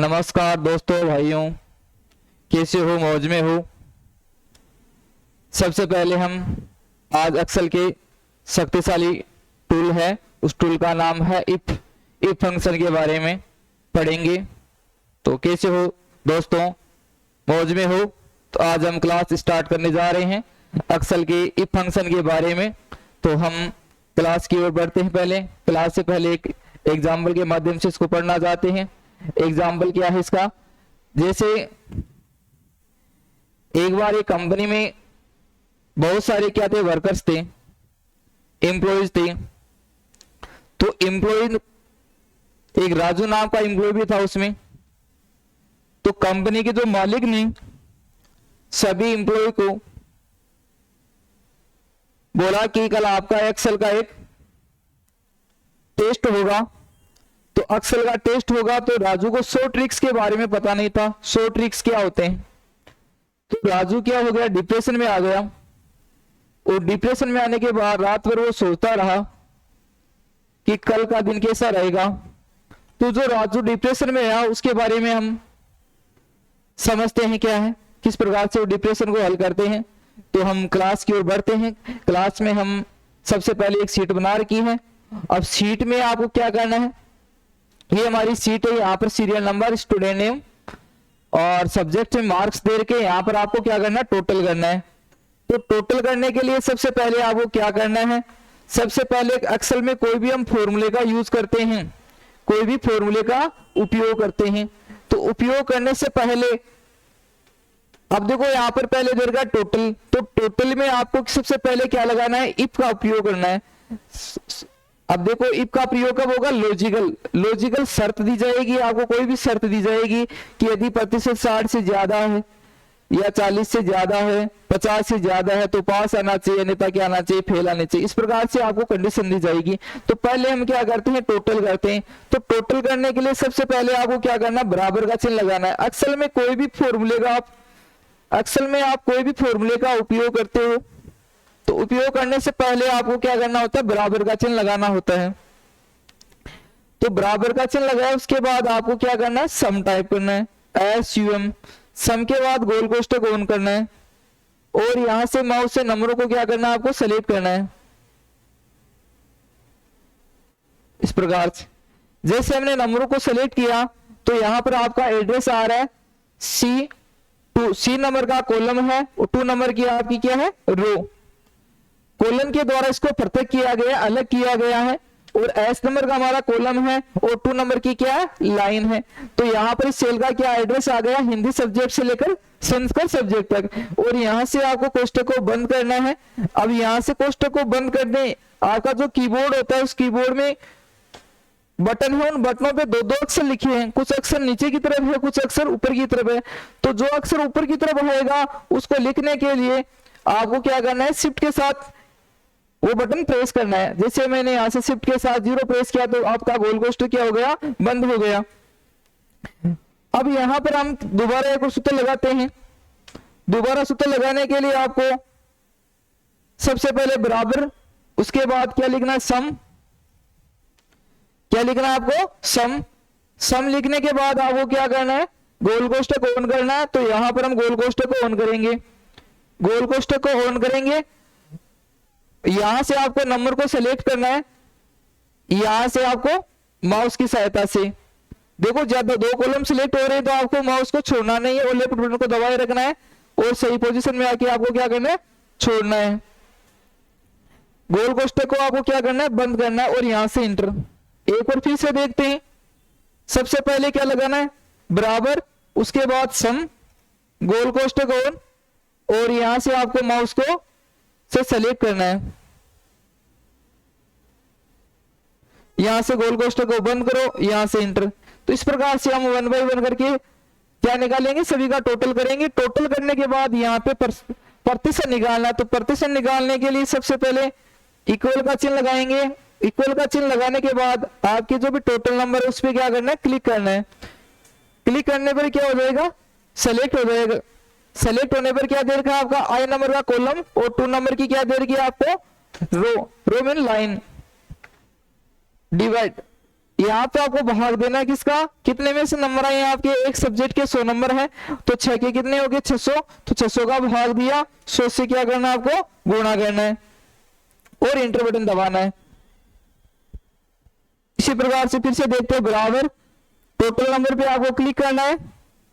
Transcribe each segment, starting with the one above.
नमस्कार दोस्तों भाइयों, कैसे हो? मौज में हो? सबसे पहले हम आज एक्सेल के शक्तिशाली टूल है, उस टूल का नाम है इफ फंक्शन के बारे में पढ़ेंगे। तो कैसे हो दोस्तों, मौज में हो? तो आज हम क्लास स्टार्ट करने जा रहे हैं एक्सेल के इफ फंक्शन के बारे में। तो हम क्लास की ओर बढ़ते हैं। पहले क्लास से पहले एक एग्जाम्पल के माध्यम से इसको पढ़ना चाहते हैं। एग्जाम्पल क्या है इसका? जैसे एक बार एक कंपनी में बहुत सारे क्या थे, वर्कर्स थे, एम्प्लॉयज थे। तो एम्प्लॉय एक राजू नाम का एम्प्लॉय भी था उसमें। तो कंपनी के जो मालिक ने सभी एम्प्लॉय को बोला कि कल आपका एक्सेल का एक टेस्ट होगा। तो एक्सेल का टेस्ट होगा। तो राजू को 100 ट्रिक्स के बारे में पता नहीं था। 100 ट्रिक्स क्या होते हैं? तो राजू क्या हो गया, डिप्रेशन में आ गया। और डिप्रेशन में आने के बाद रात भर वो सोचता रहा कि कल का दिन कैसा रहेगा। तो जो राजू डिप्रेशन में आया उसके बारे में हम समझते हैं क्या है, किस प्रकार से वो डिप्रेशन को हल करते हैं। तो हम क्लास की ओर बढ़ते हैं। क्लास में हम सबसे पहले एक शीट बना रखी है। अब शीट में आपको क्या करना है, ये हमारी सीट है। यहाँ पर सीरियल नंबर, स्टूडेंट नेम और सब्जेक्ट में मार्क्स दे के यहाँ पर आपको क्या करना है, टोटल करना है। तो टोटल करने के लिए सबसे पहले आपको क्या करना है, सबसे पहले एक्सेल में कोई भी हम फॉर्मूले का यूज करते हैं, कोई भी फॉर्मूले का उपयोग करते हैं। तो उपयोग करने से पहले अब देखो यहाँ पर पहले दे रखा टोटल। तो टोटल में आपको सबसे पहले क्या लगाना है, इफ का उपयोग करना है। अब देखो इफ का प्रयोग कब होगा, लॉजिकल शर्त दी जाएगी आपको, कोई भी शर्त दी जाएगी कि यदि प्रतिशत 60 से ज्यादा है या 40 से ज्यादा है, 50 से ज्यादा है तो पास आना चाहिए, अन्यथा क्या आना चाहिए, फेल आना चाहिए। इस प्रकार से आपको कंडीशन दी जाएगी। तो पहले हम क्या करते हैं, टोटल करते हैं। तो टोटल करने के लिए सबसे पहले आपको क्या करना है, बराबर का चिन्ह लगाना है। एक्सेल में कोई भी फॉर्मूले का आप कोई भी फॉर्मूले का उपयोग करते हो तो उपयोग करने से पहले आपको क्या करना होता है, बराबर का चिन्ह लगाना होता है। तो बराबर का चिन्ह लगाया उसके बाद आपको क्या करना है, सम टाइप करना है, SUM। सम के बाद गोल कोष्ठक ऑन करना है और यहां से माउस से नंबरों को क्या करना है, आपको सेलेक्ट करना है इस प्रकार से। जैसे हमने नंबरों को सेलेक्ट किया तो यहां पर आपका एड्रेस आ रहा है C नंबर का कॉलम है और 2 नंबर की आपकी क्या है, रो। कॉलम के द्वारा इसको पृथक किया गया, अलग किया गया है। और S नंबर का हमारा कॉलम है और 2 नंबर की क्या है, लाइन है। तो यहाँ पर इस सेल का क्या एड्रेस आ गया, हिंदी सब्जेक्ट से लेकर संस्कृत सब्जेक्ट तक। और यहाँ से आपको कोष्ठक को बंद करना है। अब यहाँ से कोष्ठक को बंद करने आपका जो कीबोर्ड होता है उस कीबोर्ड में बटन है, उन बटनों पे 2-2 अक्षर लिखे हैं। कुछ अक्षर नीचे की तरफ है, कुछ अक्षर ऊपर की तरफ है। तो जो अक्षर ऊपर की तरफ होगा उसको लिखने के लिए आपको क्या करना है, शिफ्ट के साथ वो बटन प्रेस करना है। जैसे मैंने यहां से शिफ्ट के साथ 0 प्रेस किया तो आपका गोल कोष्ठक क्या हो गया, बंद हो गया। अब यहां पर हम दोबारा एक सूत्र लगाते हैं। दोबारा सूत्र लगाने के लिए आपको सबसे पहले बराबर, उसके बाद क्या लिखना है, सम। क्या लिखना है आपको, सम लिखने के बाद आपको क्या करना है, गोल कोष्ठक ऑन करना है। तो यहां पर हम गोल कोष्ठक को ऑन करेंगे। गोल कोष्ठक को ऑन करेंगे, यहां से आपको नंबर को सेलेक्ट करना है। यहां से आपको माउस की सहायता से देखो, ज्यादा 2 कॉलम सिलेक्ट हो रहे हैं तो आपको माउस को छोड़ना नहीं है और लेफ्ट बटन को दबाए रखना है और सही पोजीशन में आके आपको क्या करना है, छोड़ना है। गोल कोष्ठक को आपको क्या करना है, बंद करना है और यहां से इंटर। एक बार फिर से देखते हैं। सबसे पहले क्या लगाना है, बराबर, उसके बाद सम, गोल कोष्ठक ऑन और यहां से आपको माउस को से सेलेक्ट करना है। यहां से गोल कोष्ठक को बंद करो, यहां से इंटर। तो इस प्रकार से हम 1 बाय 1 करके क्या निकालेंगे, सभी का टोटल करेंगे। टोटल करने के बाद यहाँ पे प्रतिशत निकालना है। तो प्रतिशत निकालने के लिए सबसे पहले इक्वल का चिन्ह लगाएंगे। इक्वल का चिन्ह लगाने के बाद आपके जो भी टोटल नंबर है उस पर क्या करना है, क्लिक करना है। क्लिक करने पर क्या हो जाएगा, सेलेक्ट हो जाएगा। सेलेक्ट होने पर क्या दे रखा है आपका, I नंबर का कॉलम और 2 नंबर की क्या दे रखी है आपको, रो। रो मीन लाइन, डिवाइड। यहाँ पे आपको भाग देना है किसका, कितने में से नंबर आए आपके, एक सब्जेक्ट के 100 नंबर है तो 6 के कितने हो गए 600, तो 600 का भाग दिया 100 से क्या करना है आपको गुणा करना है और इंटर बटन दबाना है। इसी प्रकार से फिर से देखते हैं बराबर, टोटल नंबर पे आपको क्लिक करना है,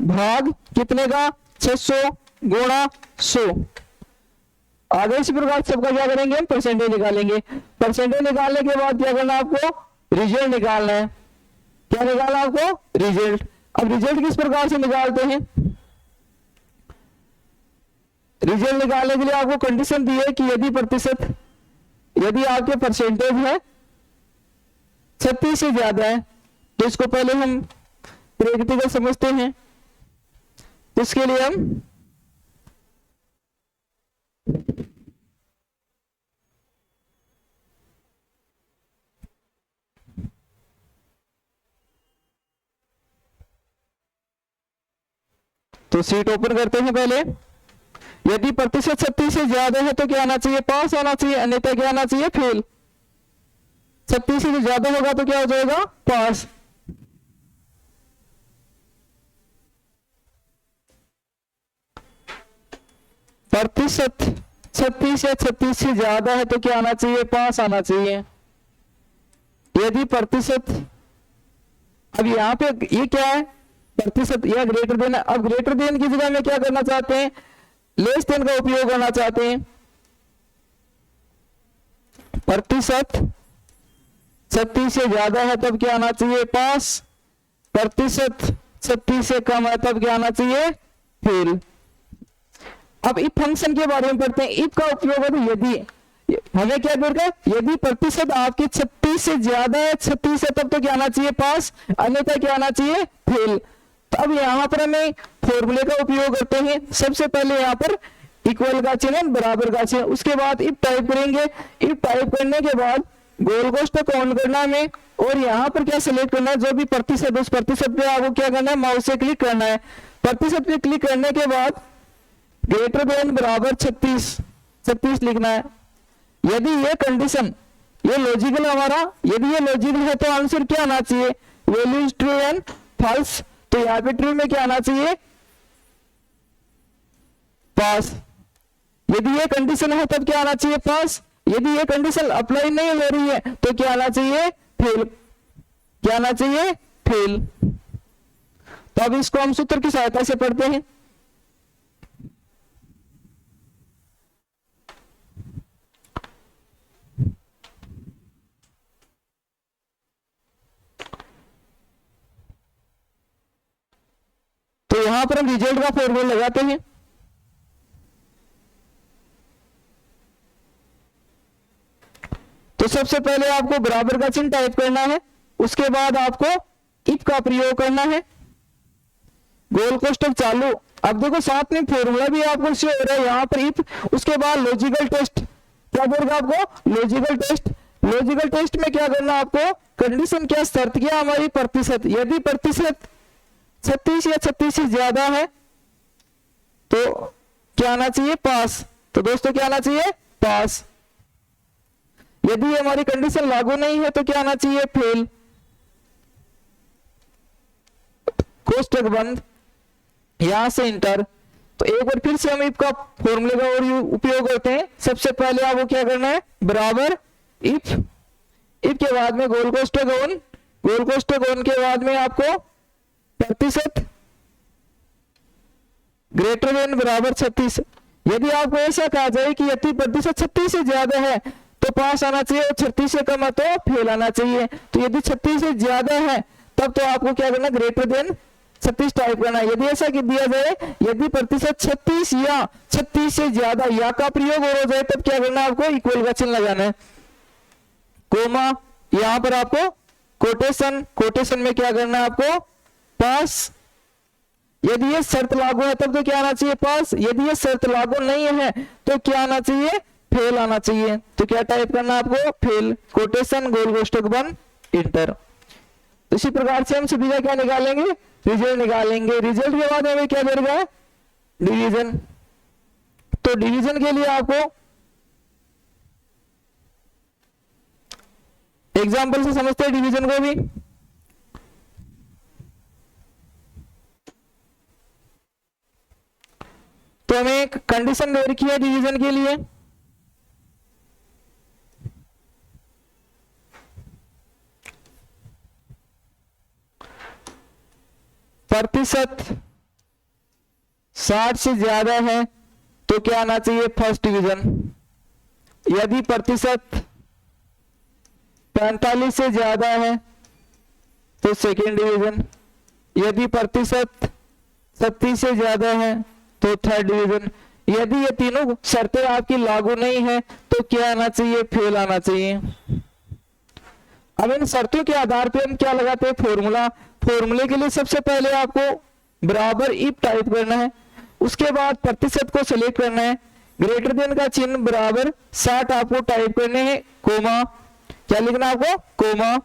भाग कितने का 600 गुणा 100। आगे इसी प्रकार सबका क्या करेंगे हम परसेंटेज निकालेंगे। परसेंटेज निकालने के बाद क्या करना है आपको रिजल्ट निकालना है। क्या निकालना है आपको रिजल्ट। अब रिजल्ट किस प्रकार से निकालते हैं, रिजल्ट निकालने के लिए आपको कंडीशन दी है कि यदि प्रतिशत, यदि आपके परसेंटेज है 36 से ज्यादा है तो इसको पहले हम प्रैक्टिकल समझते हैं। इसके लिए हम तो सीट ओपन करते हैं पहले। यदि प्रतिशत 36 से ज्यादा है तो क्या आना चाहिए पास आना चाहिए, अन्यथा क्या आना चाहिए फेल। 36 से ज्यादा होगा तो क्या हो जाएगा पास। प्रतिशत 36 या 36 से ज्यादा है तो क्या आना चाहिए पास आना चाहिए। यदि प्रतिशत, अब यहां पे ये क्या है प्रतिशत या ग्रेटर देन, अब ग्रेटर देन की जगह में क्या करना चाहते हैं लेस देन का उपयोग करना चाहते हैं। प्रतिशत 36 से ज्यादा है तब क्या आना चाहिए पास, प्रतिशत 36 से कम है तब क्या आना चाहिए फेल। अब इफ फंक्शन के बारे में पढ़ते हैं। इफ का उपयोग है तो यदि, हमें क्या करना है यदि प्रतिशत आपके 36 से ज्यादा है 36 है तब तो क्या आना चाहिए पास, अन्यथा क्या आना चाहिए फेल। तो अब यहाँ पर हमें फॉर्मूले का उपयोग करते हैं। सबसे पहले यहाँ पर इक्वल का चिन्ह बराबर का चिन्ह, उसके बाद इफ टाइप करेंगे। इफ टाइप करने के बाद गोल कोष्ठक ऑन करना है और यहाँ पर क्या सिलेक्ट करना है जो भी प्रतिशत, उस प्रतिशत पे आपको क्या करना है माउस से क्लिक करना है। प्रतिशत पे क्लिक करने के बाद ग्रेटर देन बराबर 36 लिखना है। यदि ये कंडीशन ये लॉजिकल हमारा, यदि ये लॉजिकल है तो आंसर क्या आना चाहिए value is true and false. तो यहाँ पे ट्रू में क्या आना चाहिए पास। यदि ये कंडीशन है तब क्या आना चाहिए पास। यदि ये कंडीशन अप्लाई नहीं हो रही है तो क्या आना चाहिए फेल। क्या आना चाहिए फेल। तो अब इसको हम सूत्र की सहायता से पढ़ते हैं। तो यहां पर हम रिजल्ट का फॉर्मूला लगाते हैं। तो सबसे पहले आपको बराबर का चिन्ह टाइप करना है, उसके बाद आपको इफ का प्रयोग करना है, गोल कोष्ठक चालू। अब देखो साथ में फॉर्मूला भी आपको शो हो रहा है यहाँ पर इफ, उसके बाद लॉजिकल टेस्ट। क्या बोलेगा आपको लॉजिकल टेस्ट। लॉजिकल टेस्ट में क्या करना आपको कंडीशन क्या शर्त क्या हमारी प्रतिशत। यदि प्रतिशत 36 या 36 से ज्यादा है तो क्या आना चाहिए पास। तो दोस्तों क्या आना चाहिए पास। यदि हमारी कंडीशन लागू नहीं है तो क्या आना चाहिए फेल। कोष्ठक बंद, यहां से इंटर। तो एक बार फिर से हम इफ का फॉर्मूले का और उपयोग करते हैं। सबसे पहले आपको क्या करना है बराबर इफ, इफ के बाद में गोल कोष्ठक ऑन, गोल कोष्ठक ऑन के बाद में आपको प्रतिशत ग्रेटर देन बराबर 36। यदि आपको ऐसा कहा जाए कि यदि प्रतिशत 36 से ज्यादा है तो पास आना चाहिए और 36 से कम है तो फेल आना चाहिए। तो यदि 36 से ज्यादा है तब तो आपको क्या करना ग्रेटर देन 36 टाइप करना है। यदि ऐसा कि दिया जाए यदि प्रतिशत 36 या 36 से ज्यादा या का प्रयोग हो जाए तब क्या करना है आपको इक्वल का चिन्ह लगाना है, कोमा, यहां पर आपको कोटेशन, कोटेशन में क्या करना है आपको पास। यदि ये शर्त लागू है तब तो क्या आना चाहिए पास। यदि ये शर्त लागू नहीं है तो क्या आना चाहिए फेल आना चाहिए। तो क्या टाइप करना है आपको फेल, कोटेशन गोल कोष्ठक बंद इंटर। इसी प्रकार से हम सभी का क्या निकालेंगे रिजल्ट निकालेंगे। रिजल्ट के बाद हमें क्या मिलेगा डिवीजन। तो डिवीजन के लिए आपको एग्जाम्पल से समझते हैं डिवीजन को भी। तो हमें एक कंडीशन दे रखी है डिवीजन के लिए, प्रतिशत 60 से ज्यादा है तो क्या आना चाहिए, फर्स्ट डिवीजन। यदि प्रतिशत 45 से ज्यादा है तो सेकेंड डिवीजन। यदि प्रतिशत 37 से ज्यादा है तो थर्ड डिवीजन। यदि ये तीनों शर्तें आपकी लागू नहीं है तो क्या आना चाहिए, फेल आना चाहिए। अब इन शर्तों के आधार पे हम क्या लगाते हैं, फॉर्मूला। फॉर्मूले के लिए सबसे पहले आपको बराबर इफ टाइप करना है, उसके बाद प्रतिशत को सिलेक्ट करना है, ग्रेटर देन का चिन्ह बराबर 60 आपको टाइप करने हैं, कोमा। क्या लिखना है आपको, कोमा।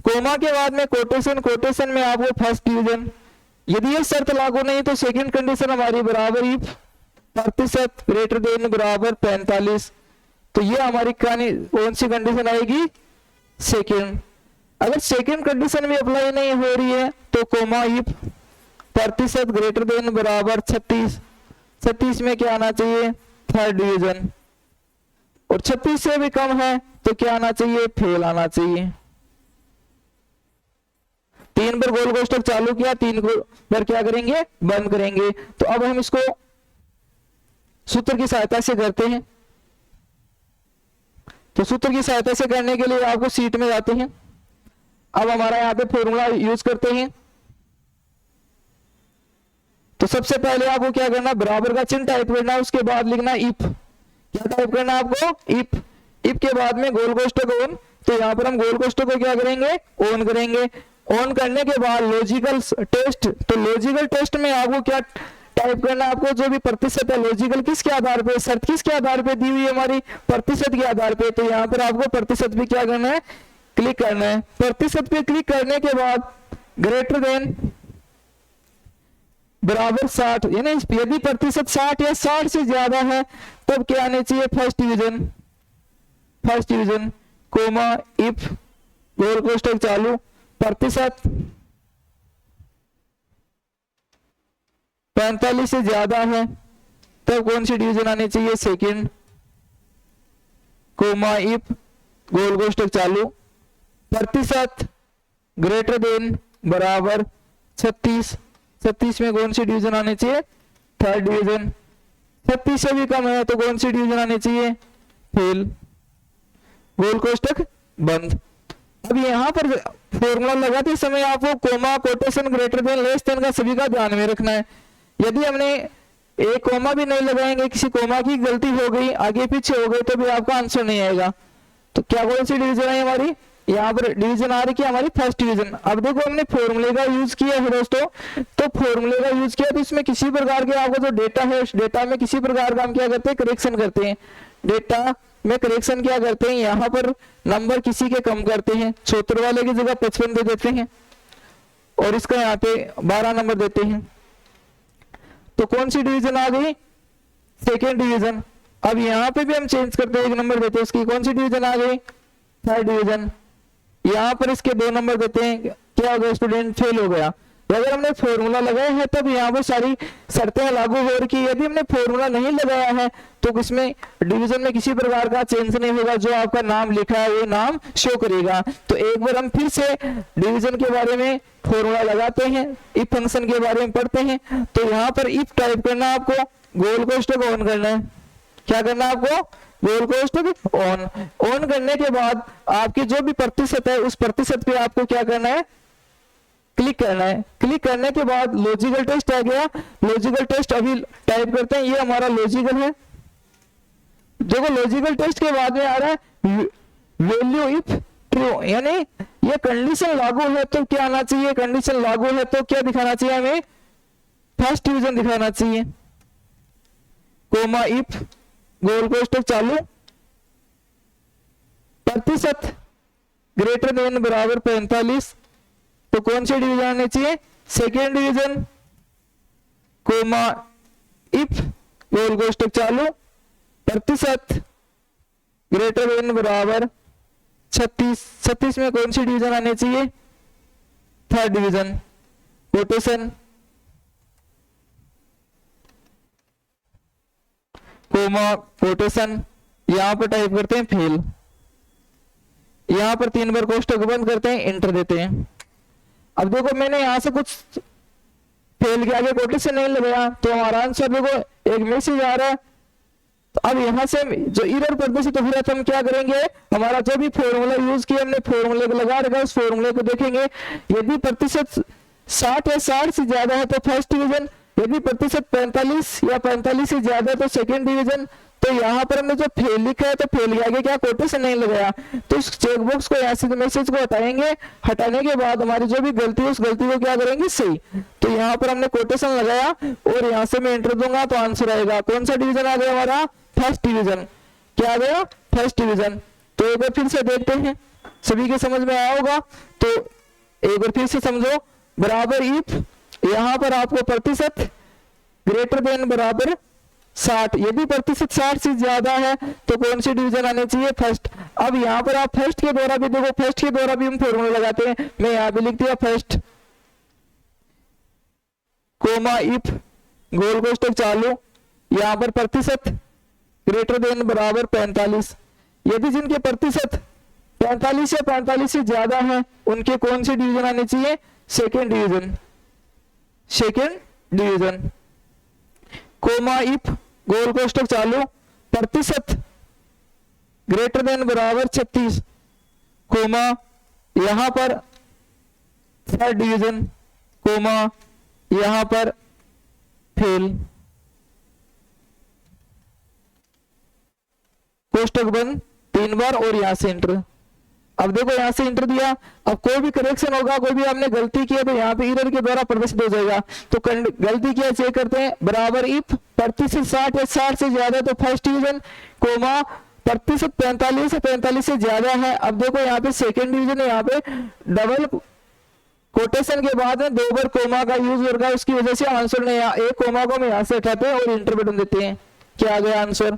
कोमा के बाद में कोटेशन, कोटेशन में आपको फर्स्ट डिवीजन। यदि ये शर्त लागू नहीं तो सेकंड कंडीशन हमारी बराबर इफ प्रतिशत ग्रेटर देन बराबर 45। तो ये हमारी कौन सी कंडीशन आएगी, सेकंड। अगर सेकंड कंडीशन भी अप्लाई नहीं हो रही है तो कोमा इफ प्रतिशत ग्रेटर देन बराबर 36। 36 में क्या आना चाहिए, थर्ड डिवीजन। और 36 से भी कम है तो क्या आना चाहिए, फेल आना चाहिए। 3 पर गोल कोष्ठक चालू किया, 3 पर क्या करेंगे, बंद करेंगे। तो अब हम इसको सूत्र की सहायता से करते हैं। तो सूत्र की सहायता से करने के लिए आपको सीट में जाते हैं। अब हमारा यहाँ पे फॉर्मूला यूज करते हैं। तो सबसे पहले आपको क्या करना, बराबर का चिन्ह टाइप करना है, उसके बाद लिखना इफ। क्या टाइप करना है आपको, इफ। इफ के बाद में गोल कोष्ठक ऑन। तो यहाँ पर हम गोल कोष्ठक को क्या करेंगे, ऑन करेंगे। ऑन करने के बाद लॉजिकल टेस्ट। तो लॉजिकल टेस्ट में आपको क्या टाइप करना है, आपको जो भी प्रतिशत है, लॉजिकल किसके आधार पे, शर्त किसके आधार पे दी हुई है हमारी, प्रतिशत के आधार पे। तो यहाँ पर आपको प्रतिशत पे क्या करना है, क्लिक करना है। प्रतिशत पे क्लिक करने के बाद ग्रेटर देन बराबर 60, यानी यदि प्रतिशत 60 या 60 से ज्यादा है तब क्या आने चाहिए, first division. First division comma if गोल कोष्ठक चालू, प्रतिशत 45 से ज्यादा है तब कौन सी डिवीजन आनी चाहिए, सेकंड। कोमा इफ गोल कोष्ठक चालू, प्रतिशत ग्रेटर देन बराबर 36। 36 में कौन सी डिवीजन आनी चाहिए, थर्ड डिवीजन। 36 से भी कम है तो कौन सी डिवीजन आनी चाहिए, फेल। गोल कोष्ठक बंद। अब यहाँ पर फॉर्मूला लगाते समय आपको comma, quotation, greater than, less than का सभी का ध्यान में रखना है। यदि हमने एक कोमा भी नहीं लगाएंगे, किसी कोमा की गलती हो गई, आगे पीछे हो गई, तो भी आपका आंसर नहीं आएगा। तो क्या कौन सी डिवीजन है हमारी, यहाँ पर डिवीजन आ रही है हमारी फर्स्ट डिवीजन। अब देखो हमने फॉर्मूले का यूज किया है दोस्तों, तो फॉर्मूले का यूज किया तो इसमें किसी प्रकार के आपको जो डेटा है, उस डेटा में किसी प्रकार का हम क्या करते हैं, करेक्शन करते हैं। डेटा में करेक्शन क्या करते हैं, यहाँ पर नंबर किसी के कम करते हैं, 76 वाले की जगह 55 दे देते हैं और इसका यहाँ पे 12 नंबर देते हैं। तो कौन सी डिवीजन आ गई, सेकेंड डिवीजन। अब यहाँ पे भी हम चेंज करते हैं, 1 नंबर देते हैं, उसकी कौन सी डिवीजन आ गई, थर्ड डिवीजन। यहाँ पर इसके 2 नंबर देते हैं, क्या हो गया, स्टूडेंट फेल हो गया। अगर हमने फॉर्मूला लगाया है तब यहाँ पर सारी शर्तें लागू हो रही। यदि हमने फॉर्मूला नहीं लगाया है तो इसमें डिवीजन में किसी प्रकार का चेंज नहीं होगा, जो आपका नाम लिखा है वो नाम शो करेगा। तो एक बार हम फिर से डिवीजन के बारे में फॉर्मूला लगाते हैं, इफ फंक्शन के बारे में पढ़ते हैं। तो यहाँ पर इफ टाइप करना, आपको गोल कोष्ठक ऑन करना है। क्या करना है आपको, गोल कोष्ठक ऑन। ऑन करने के बाद आपकी जो भी प्रतिशत है उस प्रतिशत पे आपको क्या करना है, क्लिक करना है। क्लिक करने के बाद लॉजिकल टेस्ट आ गया। लॉजिकल टेस्ट अभी टाइप करते हैं, ये हमारा लॉजिकल है। देखो लॉजिकल टेस्ट के बाद में आ रहा है वैल्यू इफ ट्रू, यानी ये कंडीशन लागू है तो क्या आना चाहिए, कंडीशन लागू है तो क्या दिखाना चाहिए हमें, फर्स्ट डिवीजन दिखाना चाहिए। कोमा इफ गोल कोष्ठक चालू, प्रतिशत ग्रेटर देन बराबर 45, तो कौन सी डिवीजन आनी चाहिए, सेकेंड डिवीजन। कोमा इफ गोल कोष्ठक चालू, प्रतिशत ग्रेटर देन बराबर 36। 36 में कौन सी डिवीजन आनी चाहिए, third division. Quotation comma quotation, यहाँ पर टाइप करते हैं फेल, यहाँ पर 3 बार कोष्टक बंद करते हैं, एंटर देते हैं। अब देखो मैंने यहाँ से कुछ फेल के आगे कोटेशन नहीं लगाया तो हमारा आंसर देखो एक मैसेज आ रहा है। तो अब यहाँ से जो एरर प्रदर्शित हो रहा है, हम क्या करेंगे, हमारा जो भी फॉर्मूला यूज किया हमने, फॉर्मूले को लगा रखा है, उस फॉर्मूले को देखेंगे। यदि प्रतिशत 60 या 60 से ज्यादा है तो फर्स्ट डिवीजन, यदि प्रतिशत 45 या 45 से ज्यादा है तो सेकंड डिवीजन। तो यहाँ पर हमने जो फेल लिखा है तो फेल के आगे क्या कोटेशन नहीं लगाया, तो इस चेकबॉक्स को यहाँ से मैसेज को हटाएंगे। हटाने के बाद हमारी जो भी गलती है उस गलती को क्या करेंगे, सही। तो यहाँ पर हमने कोटेशन लगाया और यहाँ से मैं एंटर दूंगा तो आंसर आएगा। कौन सा डिवीजन आ गया हमारा, फर्स्ट डिवीजन। क्या आ गया, फर्स्ट डिवीजन। तो एक बार फिर से देखते हैं, सभी के समझ में आया होगा। तो एक बार फिर से समझो, बराबर इफ, यहाँ पर आपको प्रतिशत ग्रेटर देन बराबर 60, यदि प्रतिशत 60 से ज्यादा है तो कौन सी डिवीजन आनी चाहिए, फर्स्ट। अब यहाँ पर आप फर्स्ट के द्वारा भी देखो, फर्स्ट के द्वारा भी हम फॉर्मूला लगाते हैं। मैं यहाँ भी लिख दिया फर्स्ट कोमा इफ गोल कोष्टक चालू, यहाँ पर प्रतिशत ग्रेटर देन बराबर 45, यदि जिनके प्रतिशत 45 या 45 से ज्यादा है उनके कौन सी डिवीजन आनी चाहिए, second division, second division. Comma if गोल कोष्टक चालू, प्रतिशत ग्रेटर देन बराबर 36, कोमा यहां पर थर्ड डिवीजन, कोमा यहां पर फेल, कोष्टक बंद 3 बार और यहां से एंटर। अब देखो यहां से इंटर दिया, अब कोई भी करेक्शन होगा, कोई भी आपने गलती किया तो यहाँ पे एरर के द्वारा प्रदर्शित हो जाएगा। तो गलती क्या चेक करते हैं, बराबर इफ प्रतिशत 60 या 60 से ज्यादा तो फर्स्ट डिवीजन, कोमा प्रतिशत 45 से 45 से ज्यादा है। अब देखो यहाँ पे सेकेंड डिवीजन है, यहाँ पे डबल कोटेशन के बाद में 2 बार कोमा का यूज हो रहा है, उसकी वजह से आंसर ने एक कोमा को हम यहाँ से हटाते हैं और इंटर बटन देते हैं। क्या आ गया आंसर,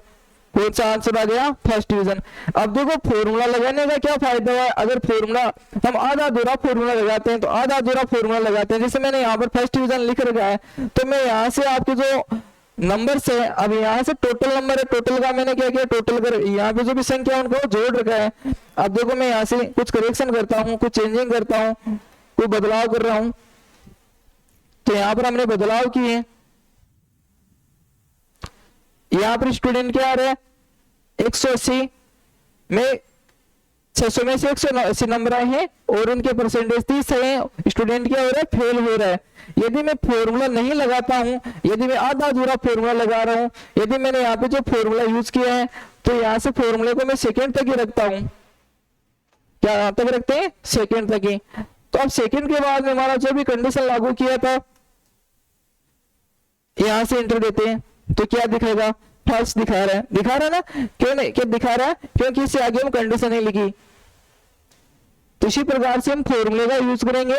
कौन सा आंसर आ गया, फर्स्ट डिवीजन। अब देखो फॉर्मूला लगाने का क्या फायदा है, अगर फॉर्मूला हम आधा अधूरा फॉर्मूला लगाते हैं तो आधा अधूरा फॉर्मूला लगाते हैं, जैसे मैंने यहाँ पर फर्स्ट डिवीजन लिख रखा है तो मैं यहाँ से आपके जो नंबर्स है, अब यहाँ से टोटल नंबर है, टोटल का मैंने क्या किया, टोटल कर यहाँ पे जो भी संख्या उनको जोड़ रखा है। अब देखो मैं यहाँ से कुछ करेक्शन करता हूँ, कुछ चेंजिंग करता हूँ, कोई बदलाव कर रहा हूँ, तो यहाँ पर हमने बदलाव किए। यहाँ पर स्टूडेंट क्या आ रहा है 180 में 600 में से 180 नंबर आए हैं और उनके परसेंटेज 30 है। स्टूडेंट क्या हो रहा है, फेल हो रहा है। यदि मैं फॉर्मूला नहीं लगाता हूं, यदि मैं आधा अधूरा फॉर्मूला लगा रहा हूं, यदि मैंने यहाँ पे जो फॉर्मूला यूज किया है तो यहाँ से फॉर्मूले को मैं सेकेंड तक ही रखता हूं। क्या तक रखते हैं, सेकेंड तक ही। तो अब सेकेंड के बाद में हमारा जो भी कंडीशन लागू किया था यहां से एंटर देते हैं तो क्या दिखाएगा, फॉल्स दिखा रहा है, दिखा रहा है ना, क्यों नहीं, क्या दिखा रहा है, क्योंकि इससे आगे हम कंडीशन नहीं लिखी। तो इसी प्रकार से हम फॉर्मूले का यूज करेंगे।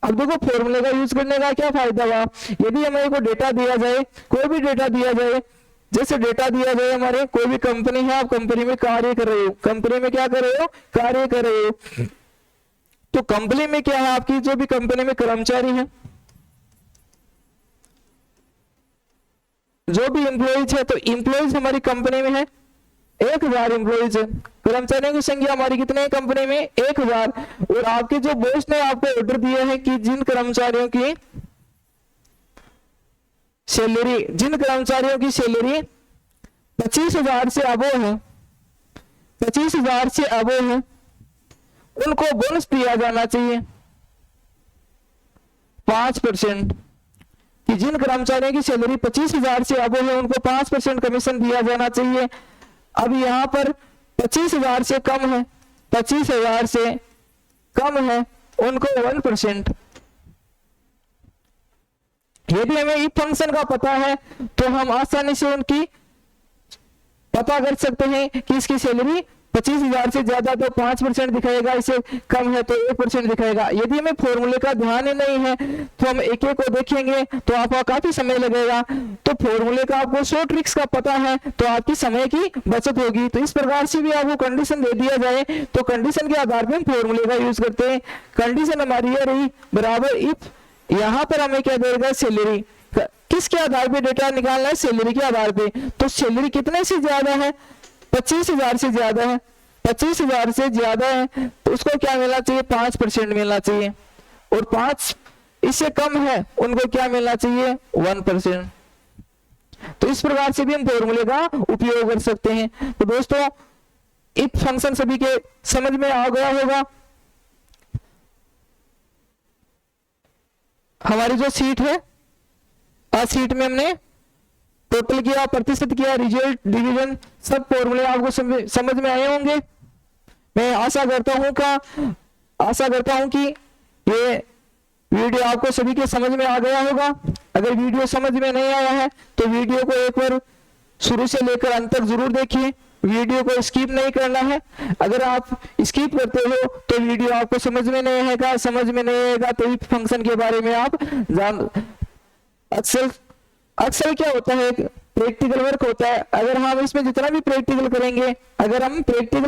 अब देखो फॉर्मूले का यूज करने का क्या फायदा हुआ, यदि हमें को डेटा दिया जाए, कोई भी डेटा दिया जाए, जैसे डेटा दिया जाए हमारे कोई भी कंपनी है, आप कंपनी में कार्य कर रहे हो, कंपनी में क्या कर रहे हो, कार्य कर रहे हो। तो कंपनी में क्या है, आपकी जो भी कंपनी में कर्मचारी है, जो भी एम्प्लॉइज है, तो एम्प्लॉइज हमारी कंपनी में है 1000 एम्प्लॉइज है। कर्मचारियों की संख्या हमारी कितने है कंपनी में, 1000। और आपके जो बॉस ने आपको ऑर्डर दिया है कि जिन कर्मचारियों की सैलरी 25,000 से अबव है, 25,000 से अबव है, उनको बोनस दिया जाना चाहिए 5%। कि जिन कर्मचारियों की सैलरी 25,000 से अबव है उनको 5% कमीशन दिया जाना चाहिए। अब यहाँ पर 25,000 से कम है, 25,000 से कम है, उनको 1%। यदि हमें इफ फंक्शन का पता है तो हम आसानी से उनकी पता कर सकते हैं कि इसकी सैलरी 25,000 से ज्यादा तो 5% दिखाएगा, इसे कम है तो 1% दिखाएगा। यदि हमें फॉर्मूले का ध्यान ही नहीं है तो हम एक एक को देखेंगे तो आपको काफी समय लगेगा। तो फॉर्मूले का आपको 100 ट्रिक्स का पता है तो आपकी समय की बचत होगी। तो इस प्रकार से भी आपको कंडीशन दे दिया जाए तो कंडीशन के आधार पर हम फॉर्मूले का यूज करते हैं। कंडीशन हमारी यह रही, बराबर इफ, यहाँ पर हमें क्या देगा, सैलरी, किसके आधार पे डेटा निकालना है, सैलरी के आधार पे। तो सैलरी कितने से ज्यादा है, 25,000 से ज्यादा है, 25,000 से ज्यादा है तो उसको क्या मिलना चाहिए, 5% मिलना चाहिए, और 5 इससे कम है उनको क्या मिलना चाहिए, 1%। तो इस प्रकार से भी हम फॉर्मूले का उपयोग कर सकते हैं। तो दोस्तों इफ फंक्शन सभी के समझ में आ गया होगा। हमारी जो सीट है, आज सीट में हमने टोटल किया, प्रतिशत किया, रिजल्ट, डिवीजन, सब फॉर्मूले आपको समझ में आए होंगे। मैं आशा करता हूं कि ये वीडियो आपको सभी के समझ में आ गया होगा। अगर वीडियो समझ में नहीं आया है तो वीडियो को एक बार शुरू से लेकर अंत तक जरूर देखिए, वीडियो को स्किप नहीं करना है। अगर आप स्किप करते हो तो वीडियो आपको समझ में नहीं आएगा तो इस फंक्शन के बारे में आप जान। अक्सर क्या होता है, प्रैक्टिकल वर्क होता है। अगर हम इसमें जितना भी प्रैक्टिकल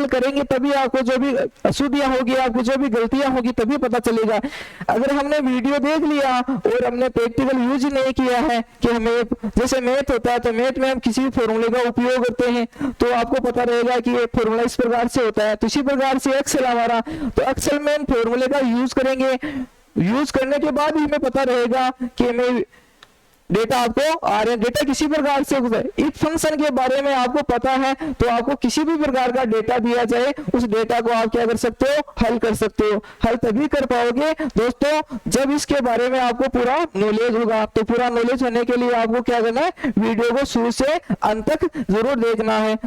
करेंगे तभी आपको जो भी अशुद्धियां होगी, आपको जो भी गलतियां होगी तभी पता चलेगा। अगर हमने वीडियो देख लिया और हमने प्रैक्टिकल यूज नहीं किया है, कि हमें जैसे मैथ होता है तो मैथ में हम किसी भी फॉर्मूले का उपयोग करते हैं तो आपको पता रहेगा कि ये फॉर्मूला इस प्रकार से होता है। तो इसी प्रकार से एक्सेल हमारा, तो एक्सेल में हम फॉर्मूले का यूज करेंगे, यूज करने के बाद ही हमें पता रहेगा कि हमें डेटा आपको आ रहे हैं। डेटा किसी प्रकार से इफ फंक्शन के बारे में आपको पता है तो आपको किसी भी प्रकार का डेटा दिया जाए उस डेटा को आप क्या कर सकते हो, हल कर सकते हो। हल तभी कर पाओगे दोस्तों जब इसके बारे में आपको पूरा नॉलेज होगा। तो पूरा नॉलेज होने के लिए आपको क्या करना है, वीडियो को शुरू से अंत तक जरूर देखना है।